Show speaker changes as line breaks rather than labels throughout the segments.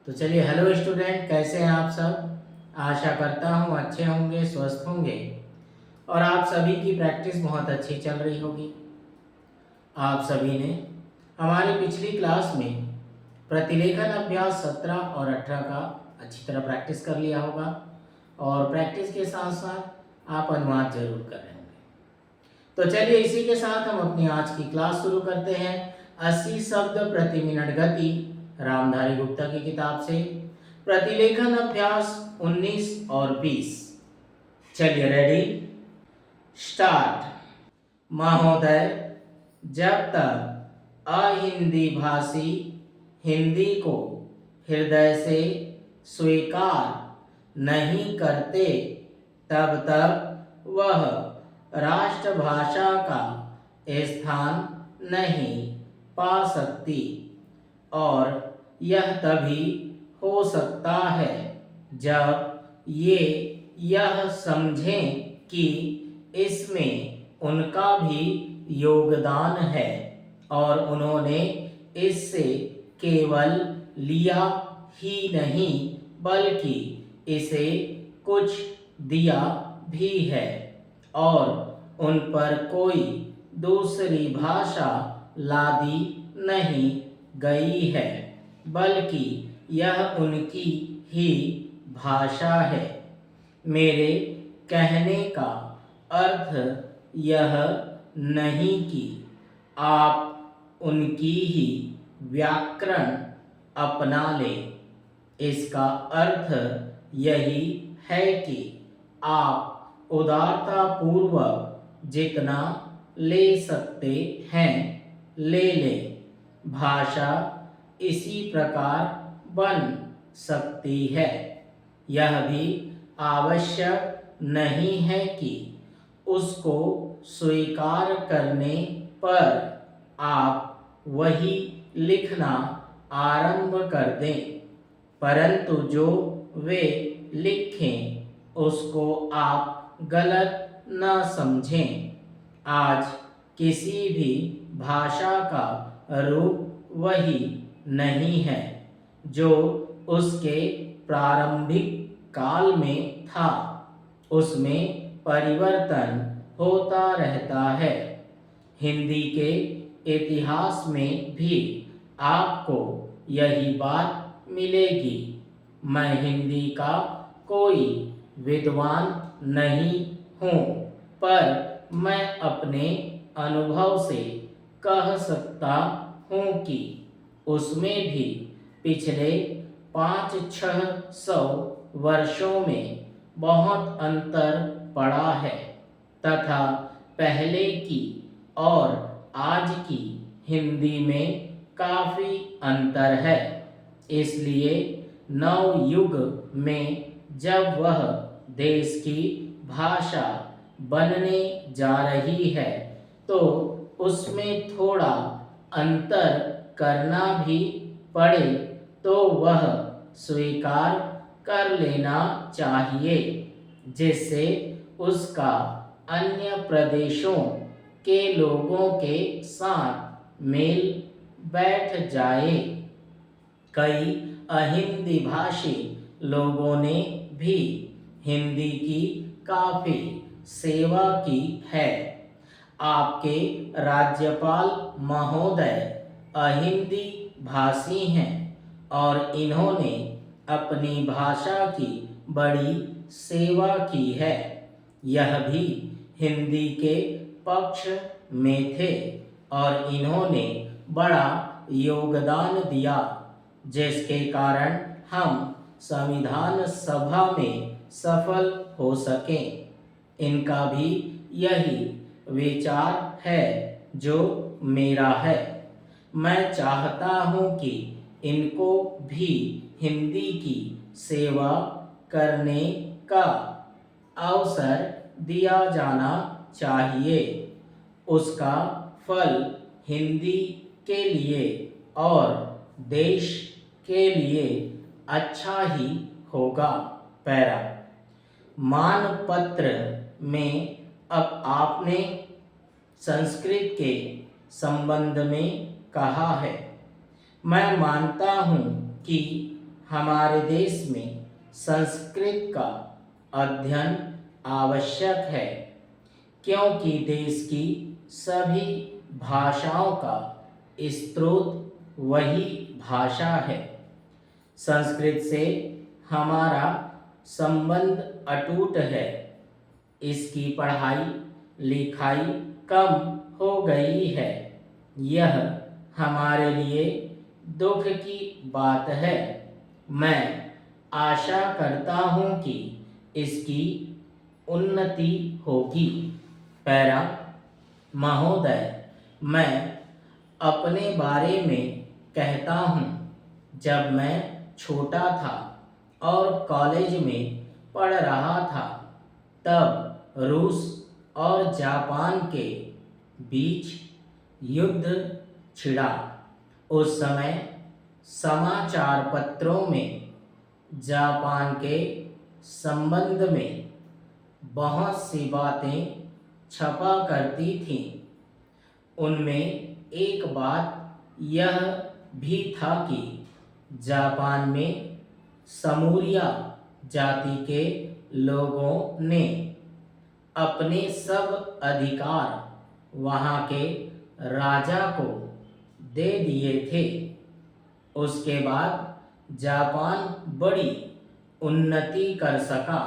तो चलिए, hello student, कैसे हैं आप सब। आशा करता हूँ अच्छे होंगे, स्वस्थ होंगे और आप सभी की प्रैक्टिस बहुत अच्छी चल रही होगी। आप सभी ने हमारी पिछली क्लास में प्रतिलेखन अभ्यास 17 और 18 का अच्छी तरह प्रैक्टिस कर लिया होगा और प्रैक्टिस के साथ साथ आप अनुवाद जरूर कर रहे होंगे। तो चलिए, इसी के साथ हम अपनी आज की क्लास शुरू करते हैं। 80 शब्द प्रति मिनट गति, रामधारी गुप्ता की किताब से प्रतिलेखन अभ्यास 19 और 20। चलिए, रेडी, स्टार्ट। महोदय, जब तक अहिंदी भाषी हिंदी को हृदय से स्वीकार नहीं करते, तब तक वह राष्ट्रभाषा का स्थान नहीं पा सकती और यह तभी हो सकता है जब ये यह समझें कि इसमें उनका भी योगदान है और उन्होंने इससे केवल लिया ही नहीं बल्कि इसे कुछ दिया भी है और उन पर कोई दूसरी भाषा लादी नहीं गई है, बल्कि यह उनकी ही भाषा है। मेरे कहने का अर्थ यह नहीं कि आप उनकी ही व्याकरण अपना लें। इसका अर्थ यही है कि आप उदारता पूर्वक जितना ले सकते हैं ले लें। भाषा इसी प्रकार बन सकती है। यह भी आवश्यक नहीं है कि उसको स्वीकार करने पर आप वही लिखना आरंभ कर दें, परंतु जो वे लिखें उसको आप गलत न समझें। आज किसी भी भाषा का रूप वही नहीं है जो उसके प्रारंभिक काल में था। उसमें परिवर्तन होता रहता है। हिंदी के इतिहास में भी आपको यही बात मिलेगी। मैं हिंदी का कोई विद्वान नहीं हूँ, पर मैं अपने अनुभव से कह सकता हूँ कि उसमें भी पिछले 500-600 वर्षों में बहुत अंतर पड़ा है तथा पहले की और आज की हिंदी में काफ़ी अंतर है। इसलिए नवयुग में जब वह देश की भाषा बनने जा रही है तो उसमें थोड़ा अंतर करना भी पड़े तो वह स्वीकार कर लेना चाहिए, जिससे उसका अन्य प्रदेशों के लोगों के साथ मेल बैठ जाए। कई अहिंदी भाषी लोगों ने भी हिंदी की काफ़ी सेवा की है। आपके राज्यपाल महोदय अहिंदी भाषी हैं और इन्होंने अपनी भाषा की बड़ी सेवा की है। यह भी हिंदी के पक्ष में थे और इन्होंने बड़ा योगदान दिया, जिसके कारण हम संविधान सभा में सफल हो सकें। इनका भी यही विचार है जो मेरा है। मैं चाहता हूँ कि इनको भी हिंदी की सेवा करने का अवसर दिया जाना चाहिए। उसका फल हिंदी के लिए और देश के लिए अच्छा ही होगा। पैरा मानपत्र में अब आपने संस्कृत के संबंध में कहा है। मैं मानता हूँ कि हमारे देश में संस्कृत का अध्ययन आवश्यक है, क्योंकि देश की सभी भाषाओं का स्रोत वही भाषा है। संस्कृत से हमारा संबंध अटूट है। इसकी पढ़ाई लिखाई कम हो गई है। यह हमारे लिए दुख की बात है। मैं आशा करता हूँ कि इसकी उन्नति होगी। पैरा महोदय, मैं अपने बारे में कहता हूँ। जब मैं छोटा था और कॉलेज में पढ़ रहा था, तब रूस और जापान के बीच युद्ध छिड़ा। उस समय समाचार पत्रों में जापान के संबंध में बहुत सी बातें छपा करती थीं। उनमें एक बात यह भी था कि जापान में समूरिया जाति के लोगों ने अपने सब अधिकार वहाँ के राजा को दे दिए थे। उसके बाद जापान बड़ी उन्नति कर सका।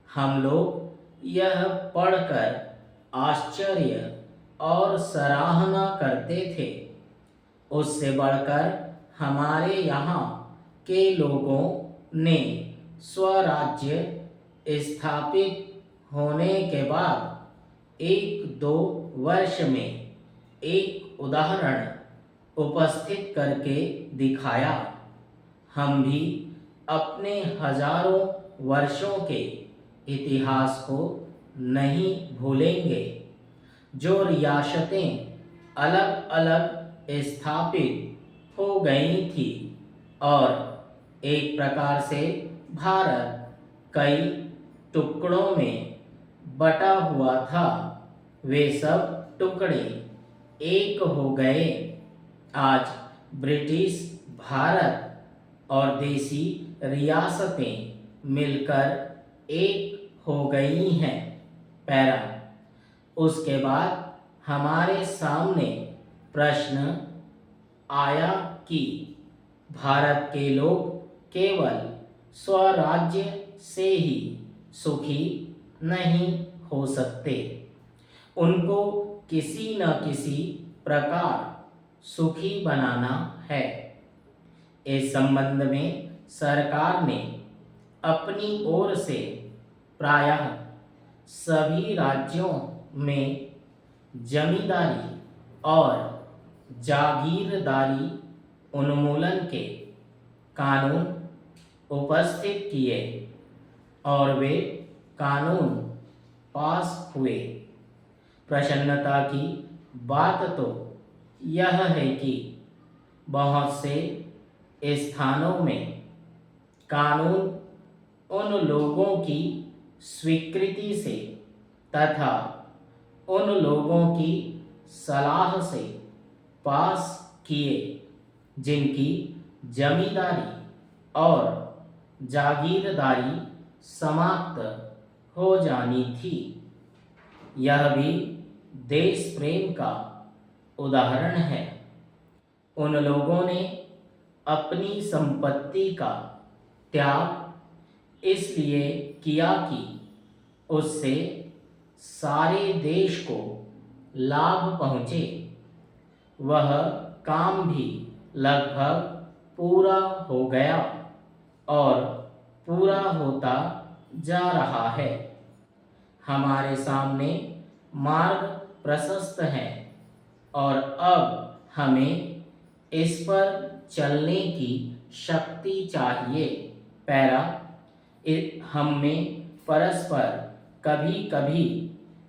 हम लोग यह पढ़कर आश्चर्य और सराहना करते थे। उससे बढ़कर हमारे यहाँ के लोगों ने स्वराज्य स्थापित होने के बाद 1-2 वर्ष में एक उदाहरण उपस्थित करके दिखाया। हम भी अपने हजारों वर्षों के इतिहास को नहीं भूलेंगे। जो रियासतें अलग अलग स्थापित हो गई थी और एक प्रकार से भारत कई टुकड़ों में बटा हुआ था, वे सब टुकड़े एक हो गए। आज ब्रिटिश भारत और देसी रियासतें मिलकर एक हो गई हैं। पैरा उसके बाद हमारे सामने प्रश्न आया कि भारत के लोग केवल स्वराज्य से ही सुखी नहीं हो सकते, उनको किसी न किसी प्रकार सुखी बनाना है। इस संबंध में सरकार ने अपनी ओर से प्रायः सभी राज्यों में जमींदारी और जागीरदारी उन्मूलन के कानून उपस्थित किए और वे कानून पास हुए। प्रसन्नता की बात तो यह है कि बहुत से स्थानों में कानून उन लोगों की स्वीकृति से तथा उन लोगों की सलाह से पास किए जिनकी जमींदारी और जागीरदारी समाप्त हो जानी थी। यह भी देश प्रेम का उदाहरण है। उन लोगों ने अपनी संपत्ति का त्याग इसलिए किया कि उससे सारे देश को लाभ पहुँचे। वह काम भी लगभग पूरा हो गया और पूरा होता जा रहा है। हमारे सामने मार्ग प्रशस्त है और अब हमें इस पर चलने की शक्ति चाहिए। पैरा हम में परस्पर कभी कभी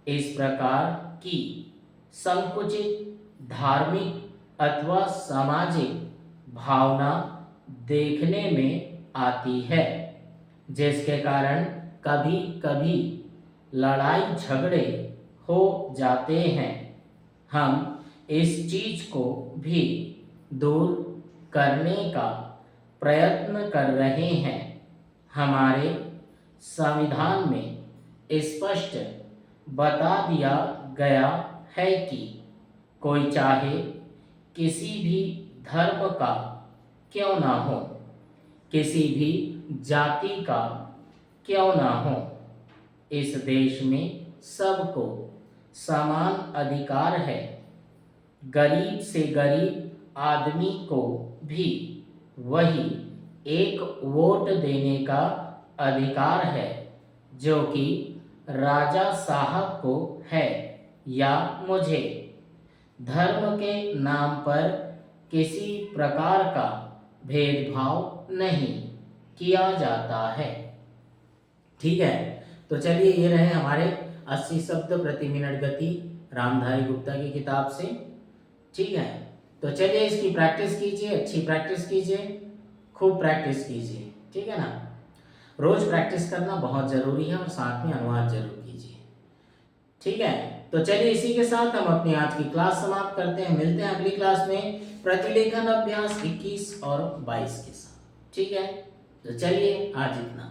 इस प्रकार की संकुचित धार्मिक अथवा सामाजिक भावना देखने में आती है, जिसके कारण कभी कभी लड़ाई झगड़े हो जाते हैं। हम इस चीज को भी दूर करने का प्रयत्न कर रहे हैं। हमारे संविधान में स्पष्ट बता दिया गया है कि कोई चाहे किसी भी धर्म का क्यों ना हो, किसी भी जाति का क्यों ना हो, इस देश में सबको समान अधिकार है। गरीब से गरीब आदमी को भी वही एक वोट देने का अधिकार है जो कि राजा साहब को है या मुझे। धर्म के नाम पर किसी प्रकार का भेदभाव नहीं किया जाता है। ठीक है, तो चलिए ये रहे हमारे 80 शब्द प्रति मिनट गति रामधारी गुप्ता की किताब से। ठीक है, तो चलिए इसकी प्रैक्टिस कीजिए, अच्छी प्रैक्टिस कीजिए, खूब प्रैक्टिस कीजिए। ठीक है ना, रोज प्रैक्टिस करना बहुत जरूरी है और साथ में अनुवाद जरूर कीजिए। ठीक है, तो चलिए इसी के साथ हम अपनी आज की क्लास समाप्त करते हैं। मिलते हैं अगली क्लास में प्रतिलेखन अभ्यास 21 और 22 के साथ। ठीक है, तो चलिए आज इतना।